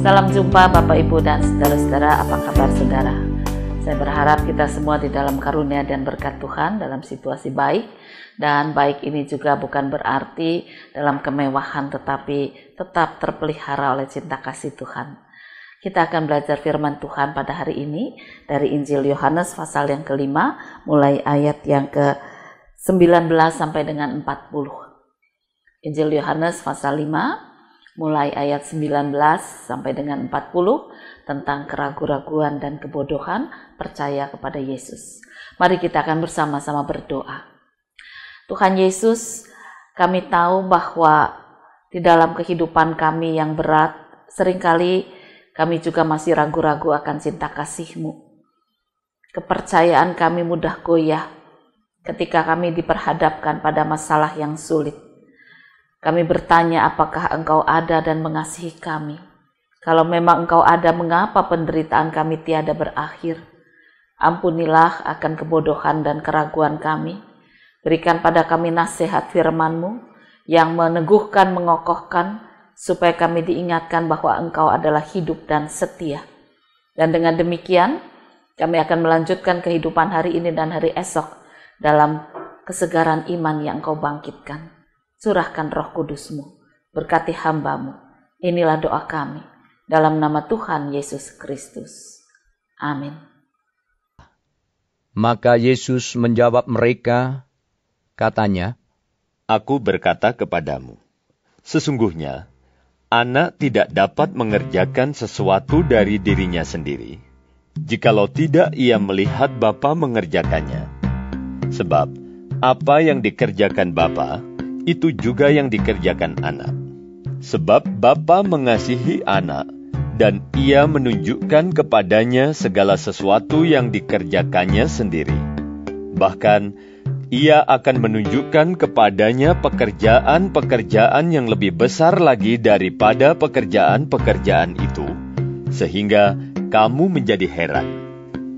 Salam jumpa Bapak Ibu dan saudara-saudara, apa kabar saudara? Saya berharap kita semua di dalam karunia dan berkat Tuhan dalam situasi baik. Dan baik ini juga bukan berarti dalam kemewahan, tetapi tetap terpelihara oleh cinta kasih Tuhan. Kita akan belajar firman Tuhan pada hari ini dari Injil Yohanes pasal yang kelima, mulai ayat yang ke-19 sampai dengan 40. Injil Yohanes pasal 5, mulai ayat 19 sampai dengan 40, tentang keraguan-raguan dan kebodohan percaya kepada Yesus. Mari kita akan bersama-sama berdoa. Tuhan Yesus, kami tahu bahwa di dalam kehidupan kami yang berat, seringkali kami juga masih ragu-ragu akan cinta kasih-Mu. Kepercayaan kami mudah goyah ketika kami diperhadapkan pada masalah yang sulit. Kami bertanya, apakah Engkau ada dan mengasihi kami? Kalau memang Engkau ada, mengapa penderitaan kami tiada berakhir? Ampunilah akan kebodohan dan keraguan kami. Berikan pada kami nasihat firman-Mu yang meneguhkan, mengokohkan, supaya kami diingatkan bahwa Engkau adalah hidup dan setia. Dan dengan demikian, kami akan melanjutkan kehidupan hari ini dan hari esok dalam kesegaran iman yang Engkau bangkitkan. Curahkan Roh Kudus-Mu, berkati hamba-Mu. Inilah doa kami, dalam nama Tuhan Yesus Kristus. Amin. Maka Yesus menjawab mereka, katanya, Aku berkata kepadamu, sesungguhnya, anak tidak dapat mengerjakan sesuatu dari dirinya sendiri, jikalau tidak ia melihat Bapa mengerjakannya. Sebab, apa yang dikerjakan Bapa, itu juga yang dikerjakan anak. Sebab Bapa mengasihi anak, dan ia menunjukkan kepadanya segala sesuatu yang dikerjakannya sendiri. Bahkan, ia akan menunjukkan kepadanya pekerjaan-pekerjaan yang lebih besar lagi daripada pekerjaan-pekerjaan itu, sehingga kamu menjadi heran.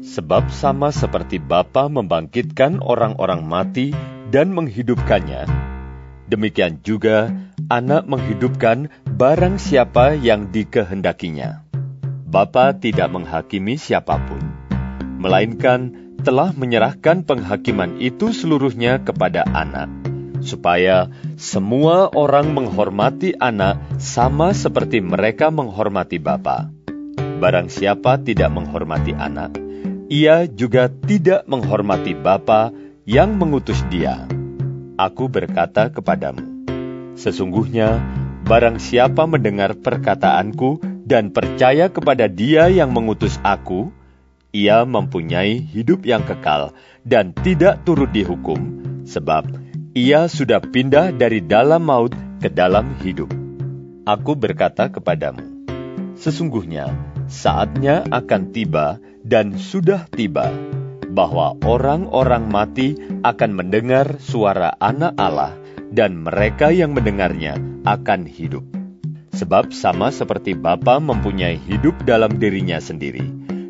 Sebab sama seperti Bapa membangkitkan orang-orang mati dan menghidupkannya, demikian juga Anak menghidupkan barang siapa yang dikehendakinya. Bapa tidak menghakimi siapapun, melainkan telah menyerahkan penghakiman itu seluruhnya kepada Anak, supaya semua orang menghormati Anak sama seperti mereka menghormati Bapa. Barang siapa tidak menghormati Anak, ia juga tidak menghormati Bapa yang mengutus Dia. Aku berkata kepadamu, sesungguhnya barang siapa mendengar perkataanku dan percaya kepada Dia yang mengutus aku, ia mempunyai hidup yang kekal dan tidak turut dihukum, sebab ia sudah pindah dari dalam maut ke dalam hidup. Aku berkata kepadamu, sesungguhnya saatnya akan tiba dan sudah tiba, bahwa orang-orang mati akan mendengar suara Anak Allah, dan mereka yang mendengarnya akan hidup. Sebab sama seperti Bapa mempunyai hidup dalam dirinya sendiri,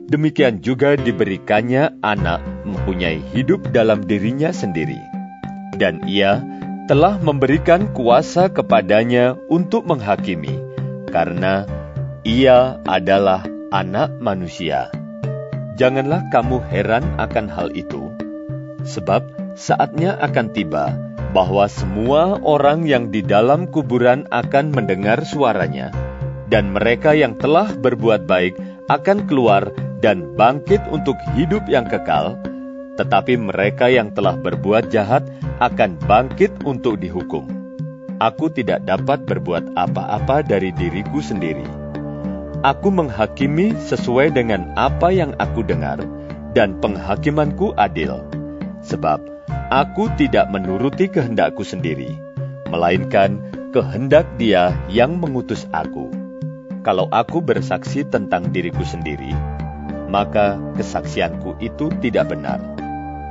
demikian juga diberikannya Anak mempunyai hidup dalam dirinya sendiri. Dan Ia telah memberikan kuasa kepadanya untuk menghakimi, karena Ia adalah Anak manusia. Janganlah kamu heran akan hal itu, sebab saatnya akan tiba bahwa semua orang yang di dalam kuburan akan mendengar suaranya, dan mereka yang telah berbuat baik akan keluar dan bangkit untuk hidup yang kekal, tetapi mereka yang telah berbuat jahat akan bangkit untuk dihukum. Aku tidak dapat berbuat apa-apa dari diriku sendiri. Aku menghakimi sesuai dengan apa yang aku dengar, dan penghakimanku adil. Sebab aku tidak menuruti kehendakku sendiri, melainkan kehendak Dia yang mengutus aku. Kalau aku bersaksi tentang diriku sendiri, maka kesaksianku itu tidak benar.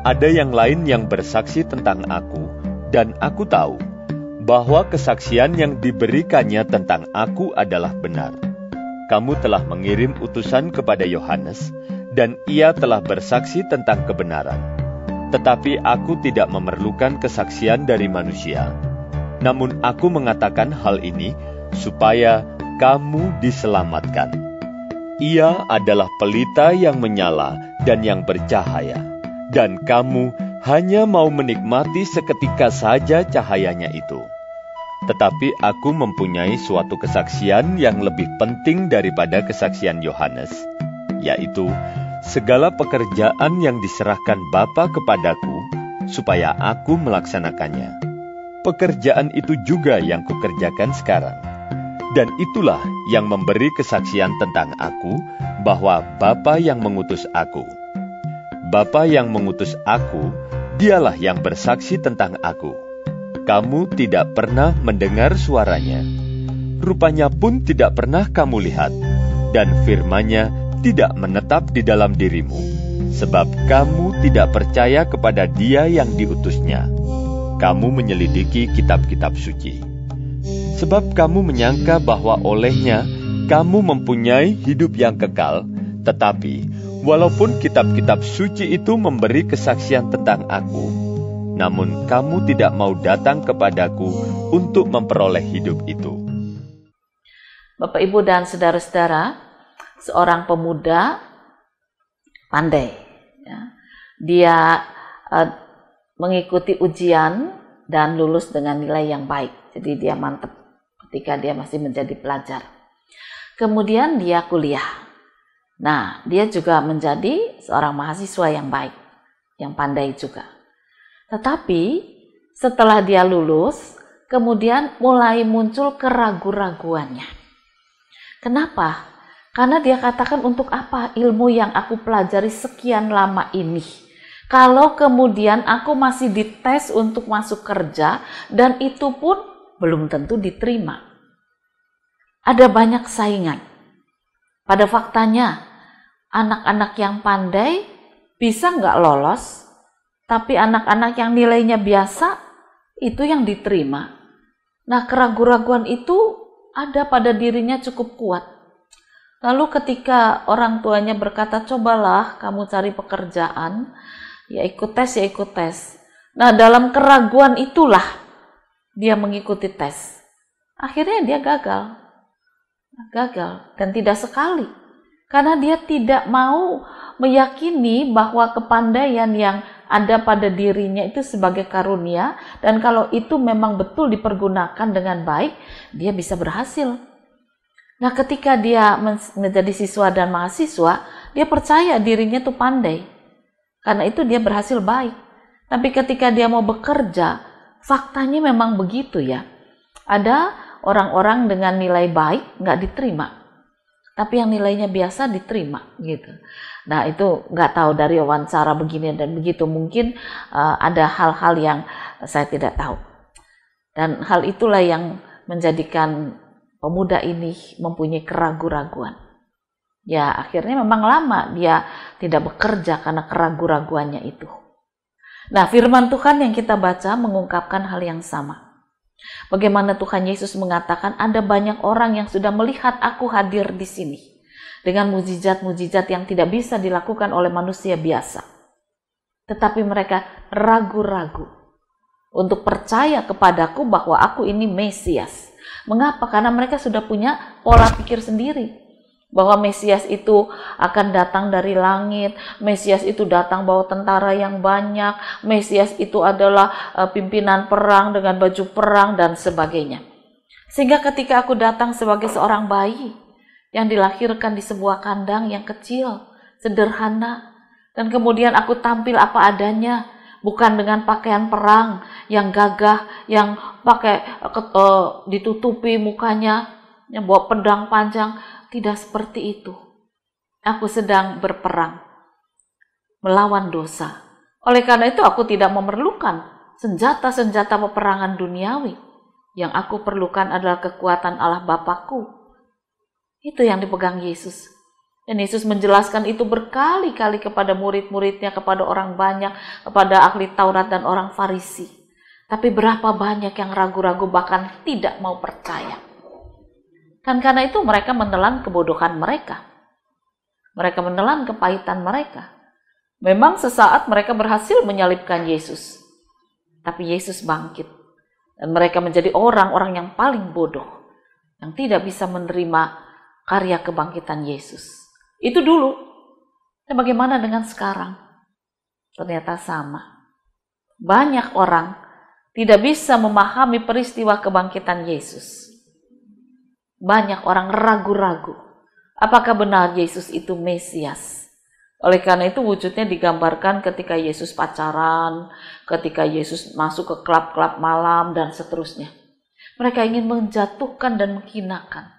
Ada yang lain yang bersaksi tentang aku, dan aku tahu bahwa kesaksian yang diberikannya tentang aku adalah benar. Kamu telah mengirim utusan kepada Yohanes, dan ia telah bersaksi tentang kebenaran. Tetapi aku tidak memerlukan kesaksian dari manusia. Namun aku mengatakan hal ini, supaya kamu diselamatkan. Ia adalah pelita yang menyala dan yang bercahaya, dan kamu hanya mau menikmati seketika saja cahayanya itu. Tetapi aku mempunyai suatu kesaksian yang lebih penting daripada kesaksian Yohanes, yaitu segala pekerjaan yang diserahkan Bapa kepadaku, supaya aku melaksanakannya. Pekerjaan itu juga yang kukerjakan sekarang. Dan itulah yang memberi kesaksian tentang aku, bahwa Bapa yang mengutus aku. Bapa yang mengutus aku, dialah yang bersaksi tentang aku. Kamu tidak pernah mendengar suaranya, rupanya pun tidak pernah kamu lihat, dan firman-Nya tidak menetap di dalam dirimu, sebab kamu tidak percaya kepada Dia yang diutusnya. Kamu menyelidiki kitab-kitab suci, sebab kamu menyangka bahwa olehnya kamu mempunyai hidup yang kekal, tetapi walaupun kitab-kitab suci itu memberi kesaksian tentang aku, namun kamu tidak mau datang kepadaku untuk memperoleh hidup itu. Bapak, Ibu, dan saudara-saudara, seorang pemuda pandai. Ya. Dia mengikuti ujian dan lulus dengan nilai yang baik. Jadi dia mantap ketika dia masih menjadi pelajar. Kemudian dia kuliah. Nah, dia juga menjadi seorang mahasiswa yang baik, yang pandai juga. Tetapi setelah dia lulus, kemudian mulai muncul keraguan-raguannya. Kenapa? Karena dia katakan, untuk apa ilmu yang aku pelajari sekian lama ini? Kalau kemudian aku masih dites untuk masuk kerja, dan itu pun belum tentu diterima. Ada banyak saingan. Pada faktanya, anak-anak yang pandai bisa nggak lolos, tapi anak-anak yang nilainya biasa, itu yang diterima. Nah, keraguan-raguan itu ada pada dirinya cukup kuat. Lalu ketika orang tuanya berkata, cobalah kamu cari pekerjaan, ya ikut tes, ya ikut tes. Nah, dalam keraguan itulah dia mengikuti tes. Akhirnya dia gagal. Dan tidak sekali. Karena dia tidak mau meyakini bahwa kepandaian yang ada pada dirinya itu sebagai karunia, dan kalau itu memang betul dipergunakan dengan baik, dia bisa berhasil. Nah, ketika dia menjadi siswa dan mahasiswa, dia percaya dirinya tuh pandai. Karena itu dia berhasil baik. Tapi ketika dia mau bekerja, faktanya memang begitu ya. Ada orang-orang dengan nilai baik nggak diterima, tapi yang nilainya biasa diterima gitu. Nah, itu nggak tahu dari wawancara begini dan begitu, mungkin ada hal-hal yang saya tidak tahu. Dan hal itulah yang menjadikan pemuda ini mempunyai keraguan-raguan. Ya, akhirnya memang lama dia tidak bekerja karena keraguan-raguannya itu. Nah, firman Tuhan yang kita baca mengungkapkan hal yang sama. Bagaimana Tuhan Yesus mengatakan, ada banyak orang yang sudah melihat aku hadir di sini dengan mujizat-mujizat yang tidak bisa dilakukan oleh manusia biasa. Tetapi mereka ragu-ragu untuk percaya kepadaku bahwa aku ini Mesias. Mengapa? Karena mereka sudah punya pola pikir sendiri. Bahwa Mesias itu akan datang dari langit, Mesias itu datang bawa tentara yang banyak, Mesias itu adalah pimpinan perang dengan baju perang dan sebagainya. Sehingga ketika aku datang sebagai seorang bayi yang dilahirkan di sebuah kandang yang kecil, sederhana, dan kemudian aku tampil apa adanya, bukan dengan pakaian perang yang gagah, yang pakai ditutupi mukanya, yang bawa pedang panjang. Tidak seperti itu. Aku sedang berperang melawan dosa. Oleh karena itu aku tidak memerlukan senjata-senjata peperangan duniawi. Yang aku perlukan adalah kekuatan Allah Bapakku. Itu yang dipegang Yesus. Dan Yesus menjelaskan itu berkali-kali kepada murid-muridnya, kepada orang banyak, kepada ahli Taurat dan orang Farisi. Tapi berapa banyak yang ragu-ragu bahkan tidak mau percaya. Dan karena itu mereka menelan kebodohan mereka. Mereka menelan kepahitan mereka. Memang sesaat mereka berhasil menyalibkan Yesus. Tapi Yesus bangkit. Dan mereka menjadi orang-orang yang paling bodoh. yang tidak bisa menerima karya kebangkitan Yesus. Itu dulu. Dan bagaimana dengan sekarang? Ternyata sama. Banyak orang tidak bisa memahami peristiwa kebangkitan Yesus. Banyak orang ragu-ragu. Apakah benar Yesus itu Mesias? Oleh karena itu wujudnya digambarkan ketika Yesus pacaran, ketika Yesus masuk ke klub-klub malam, dan seterusnya. Mereka ingin menjatuhkan dan menghinakan.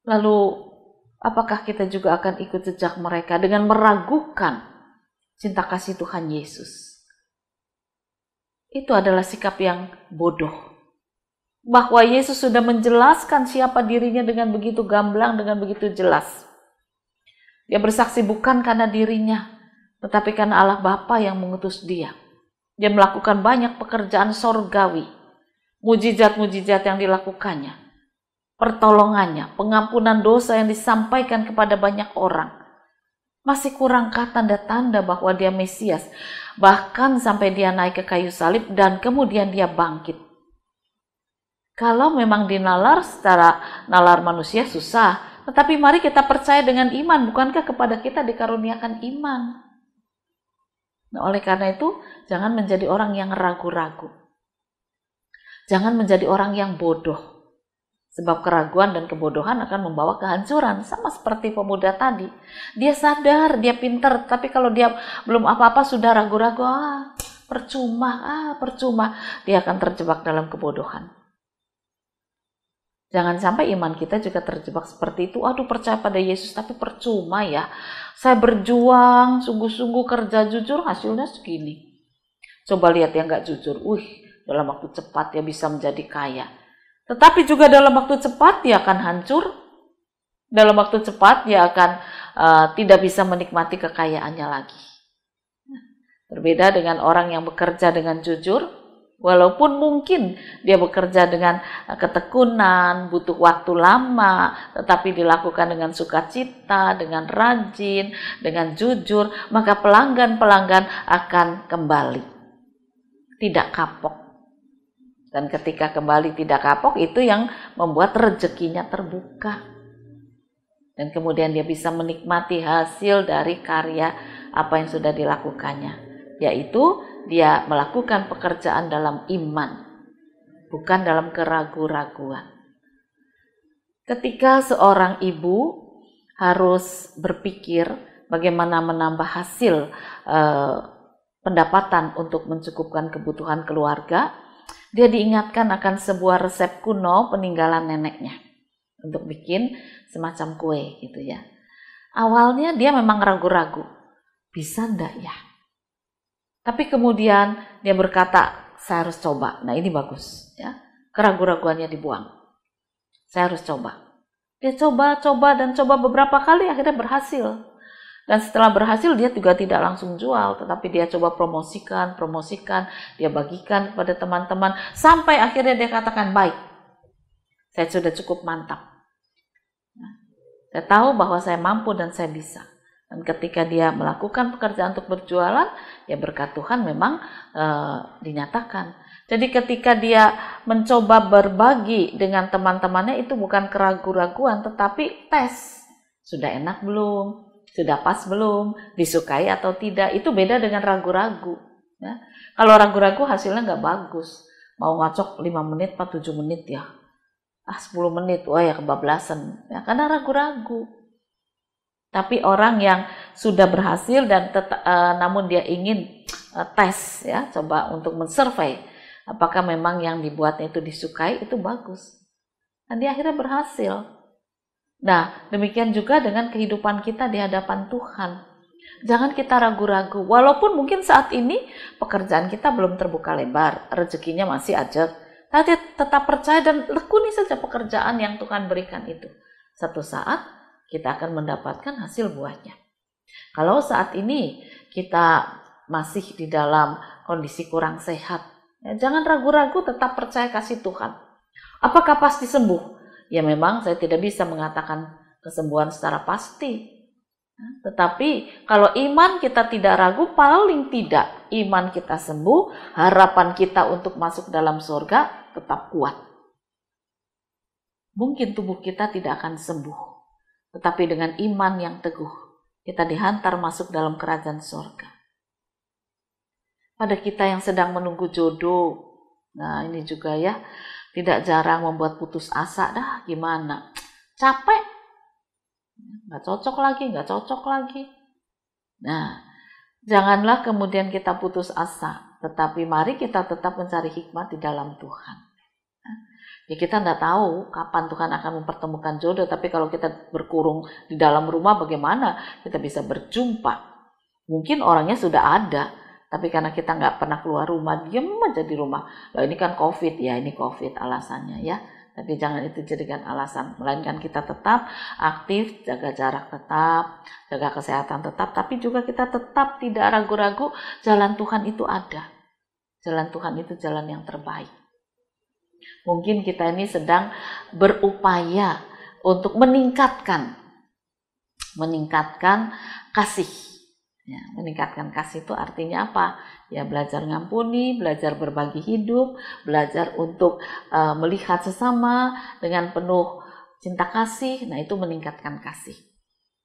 Lalu, apakah kita juga akan ikut jejak mereka dengan meragukan cinta kasih Tuhan Yesus? Itu adalah sikap yang bodoh. Bahwa Yesus sudah menjelaskan siapa dirinya dengan begitu gamblang, dengan begitu jelas. Dia bersaksi bukan karena dirinya, tetapi karena Allah Bapa yang mengutus dia. Dia melakukan banyak pekerjaan sorgawi, mujizat-mujizat yang dilakukannya, pertolongannya, pengampunan dosa yang disampaikan kepada banyak orang. Masih kurangkah tanda-tanda bahwa dia Mesias, bahkan sampai dia naik ke kayu salib dan kemudian dia bangkit. Kalau memang dinalar secara nalar manusia susah, tetapi mari kita percaya dengan iman. Bukankah kepada kita dikaruniakan iman? Nah, oleh karena itu, jangan menjadi orang yang ragu-ragu. Jangan menjadi orang yang bodoh. Sebab keraguan dan kebodohan akan membawa kehancuran. Sama seperti pemuda tadi. Dia sadar, dia pintar. Tapi kalau dia belum apa-apa sudah ragu-ragu. Percuma. Dia akan terjebak dalam kebodohan. Jangan sampai iman kita juga terjebak seperti itu. Aduh, percaya pada Yesus tapi percuma ya. Saya berjuang, sungguh-sungguh kerja jujur, hasilnya segini. Coba lihat yang gak jujur. Dalam waktu cepat dia bisa menjadi kaya. Tetapi juga dalam waktu cepat dia akan hancur. Dalam waktu cepat dia akan tidak bisa menikmati kekayaannya lagi. Berbeda dengan orang yang bekerja dengan jujur. Walaupun mungkin dia bekerja dengan ketekunan, butuh waktu lama, tetapi dilakukan dengan sukacita, dengan rajin, dengan jujur, maka pelanggan-pelanggan akan kembali. Tidak kapok. Dan ketika kembali tidak kapok, itu yang membuat rezekinya terbuka. Dan kemudian dia bisa menikmati hasil dari karya apa yang sudah dilakukannya. Yaitu dia melakukan pekerjaan dalam iman, bukan dalam keraguan-raguan. Ketika seorang ibu harus berpikir bagaimana menambah hasil pendapatan untuk mencukupkan kebutuhan keluarga, dia diingatkan akan sebuah resep kuno peninggalan neneknya untuk bikin semacam kue gitu ya. Awalnya dia memang ragu-ragu, bisa enggak ya? Tapi kemudian dia berkata, saya harus coba. Nah ini bagus ya. Keraguan-raguannya dibuang. Saya harus coba. Dia coba beberapa kali akhirnya berhasil. Dan setelah berhasil dia juga tidak langsung jual. Tetapi dia coba promosikan. Dia bagikan kepada teman-teman. Sampai akhirnya dia katakan, baik. Saya sudah cukup mantap. Saya tahu bahwa saya mampu dan saya bisa. Dan ketika dia melakukan pekerjaan untuk berjualan, ya berkat Tuhan memang dinyatakan. Jadi ketika dia mencoba berbagi dengan teman-temannya, itu bukan keraguan-raguan, tetapi tes. Sudah enak belum? Sudah pas belum? Disukai atau tidak? Itu beda dengan ragu-ragu. Ya. Kalau ragu-ragu hasilnya nggak bagus. Mau ngacok 5 menit, 7 menit ya. 10 menit, wah ya kebablasan. Ya, karena ragu-ragu. Tapi orang yang sudah berhasil dan namun dia ingin tes ya, coba untuk men-survey apakah memang yang dibuatnya itu disukai, itu bagus. Dan dia akhirnya berhasil. Nah, demikian juga dengan kehidupan kita di hadapan Tuhan. Jangan kita ragu-ragu. Walaupun mungkin saat ini pekerjaan kita belum terbuka lebar, rezekinya masih ajak. Tapi tetap percaya dan lekuni saja pekerjaan yang Tuhan berikan itu. Satu saat kita akan mendapatkan hasil buahnya. Kalau saat ini kita masih di dalam kondisi kurang sehat, ya jangan ragu-ragu, tetap percaya kasih Tuhan. Apakah pasti sembuh? Ya memang saya tidak bisa mengatakan kesembuhan secara pasti. Tetapi kalau iman kita tidak ragu, paling tidak iman kita sembuh, harapan kita untuk masuk dalam surga tetap kuat. mungkin tubuh kita tidak akan sembuh. Tetapi dengan iman yang teguh, kita dihantar masuk dalam kerajaan surga. Pada kita yang sedang menunggu jodoh, nah ini juga ya, tidak jarang membuat putus asa, dah gimana, capek, nggak cocok lagi. Nah, janganlah kemudian kita putus asa, tetapi mari kita tetap mencari hikmat di dalam Tuhan. Ya kita nggak tahu kapan Tuhan akan mempertemukan jodoh, tapi kalau kita berkurung di dalam rumah bagaimana kita bisa berjumpa? Mungkin orangnya sudah ada, tapi karena kita nggak pernah keluar rumah, diam aja di rumah. Loh ini kan COVID, ya ini COVID alasannya ya. Tapi jangan itu jadikan alasan, melainkan kita tetap aktif, jaga jarak tetap, jaga kesehatan tetap, tapi juga kita tetap tidak ragu-ragu jalan Tuhan itu ada. Jalan Tuhan itu jalan yang terbaik. Mungkin kita ini sedang berupaya untuk meningkatkan kasih. Ya, meningkatkan kasih itu artinya apa? Ya belajar ngampuni, belajar berbagi hidup, belajar untuk melihat sesama dengan penuh cinta kasih. Nah itu meningkatkan kasih.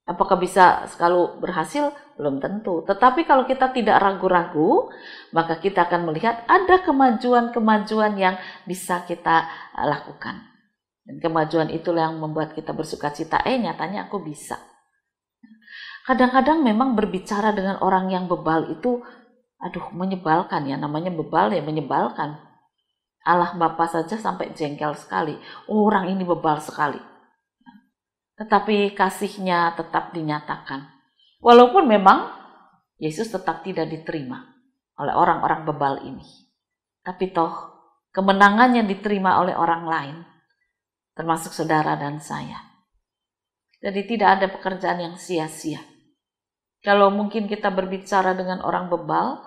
Apakah bisa sekali berhasil? Belum tentu. Tetapi kalau kita tidak ragu-ragu, maka kita akan melihat ada kemajuan-kemajuan yang bisa kita lakukan. Dan kemajuan itulah yang membuat kita bersuka cita. Nyatanya aku bisa. Kadang-kadang memang berbicara dengan orang yang bebal itu, menyebalkan ya, namanya bebal ya, menyebalkan. Allah Bapa saja sampai jengkel sekali, orang ini bebal sekali. Tetapi kasihnya tetap dinyatakan. Walaupun memang Yesus tetap tidak diterima oleh orang-orang bebal ini. Tapi toh kemenangannya diterima oleh orang lain, termasuk saudara dan saya. Jadi tidak ada pekerjaan yang sia-sia. Kalau mungkin kita berbicara dengan orang bebal,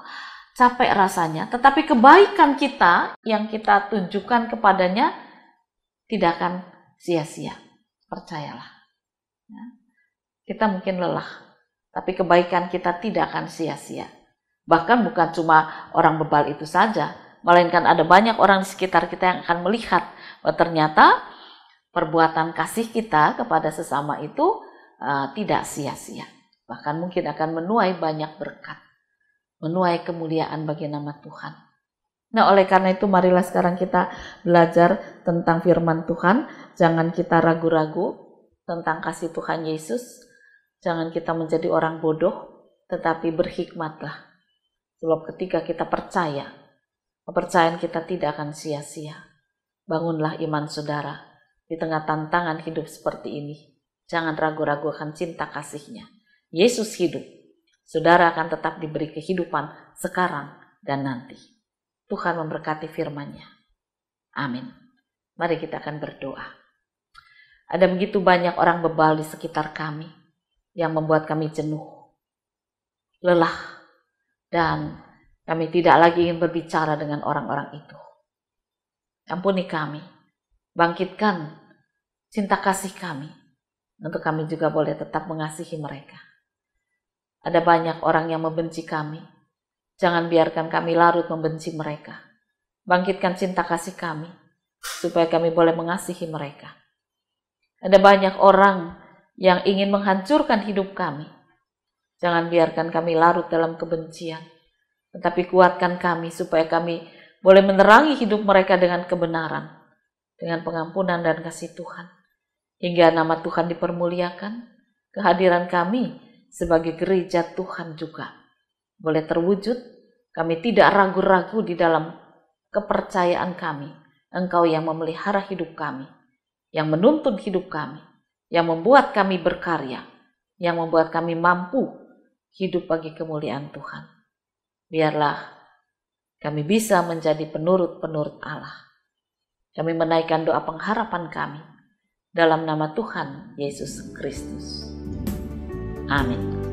capek rasanya, tetapi kebaikan kita yang kita tunjukkan kepadanya tidak akan sia-sia. Percayalah. Kita mungkin lelah, tapi kebaikan kita tidak akan sia-sia. Bahkan bukan cuma orang bebal itu saja, melainkan ada banyak orang di sekitar kita yang akan melihat bahwa ternyata perbuatan kasih kita kepada sesama itu tidak sia-sia. Bahkan mungkin akan menuai banyak berkat, menuai kemuliaan bagi nama Tuhan. Nah, oleh karena itu marilah sekarang kita belajar tentang firman Tuhan. Jangan kita ragu-ragu tentang kasih Tuhan Yesus. Jangan kita menjadi orang bodoh, tetapi berhikmatlah. Sebab ketika kita percaya, kepercayaan kita tidak akan sia-sia. Bangunlah iman saudara di tengah tantangan hidup seperti ini. Jangan ragu-ragu akan cinta kasih-Nya. Yesus hidup. Saudara akan tetap diberi kehidupan sekarang dan nanti. Tuhan memberkati firman-Nya. Amin. Mari kita akan berdoa. Ada begitu banyak orang bebal di sekitar kami yang membuat kami jenuh, lelah, dan kami tidak lagi ingin berbicara dengan orang-orang itu. Ampuni kami, bangkitkan cinta kasih kami, untuk kami juga boleh tetap mengasihi mereka. Ada banyak orang yang membenci kami. Jangan biarkan kami larut membenci mereka. Bangkitkan cinta kasih kami, supaya kami boleh mengasihi mereka. Ada banyak orang yang ingin menghancurkan hidup kami. Jangan biarkan kami larut dalam kebencian, tetapi kuatkan kami supaya kami boleh menerangi hidup mereka dengan kebenaran, dengan pengampunan dan kasih Tuhan. Hingga nama Tuhan dipermuliakan, kehadiran kami sebagai gereja Tuhan juga boleh terwujud. Kami tidak ragu-ragu di dalam kepercayaan kami. Engkau yang memelihara hidup kami, yang menuntun hidup kami, yang membuat kami berkarya, yang membuat kami mampu hidup bagi kemuliaan Tuhan. Biarlah kami bisa menjadi penurut-penurut Allah. Kami menaikkan doa pengharapan kami dalam nama Tuhan Yesus Kristus. Amin.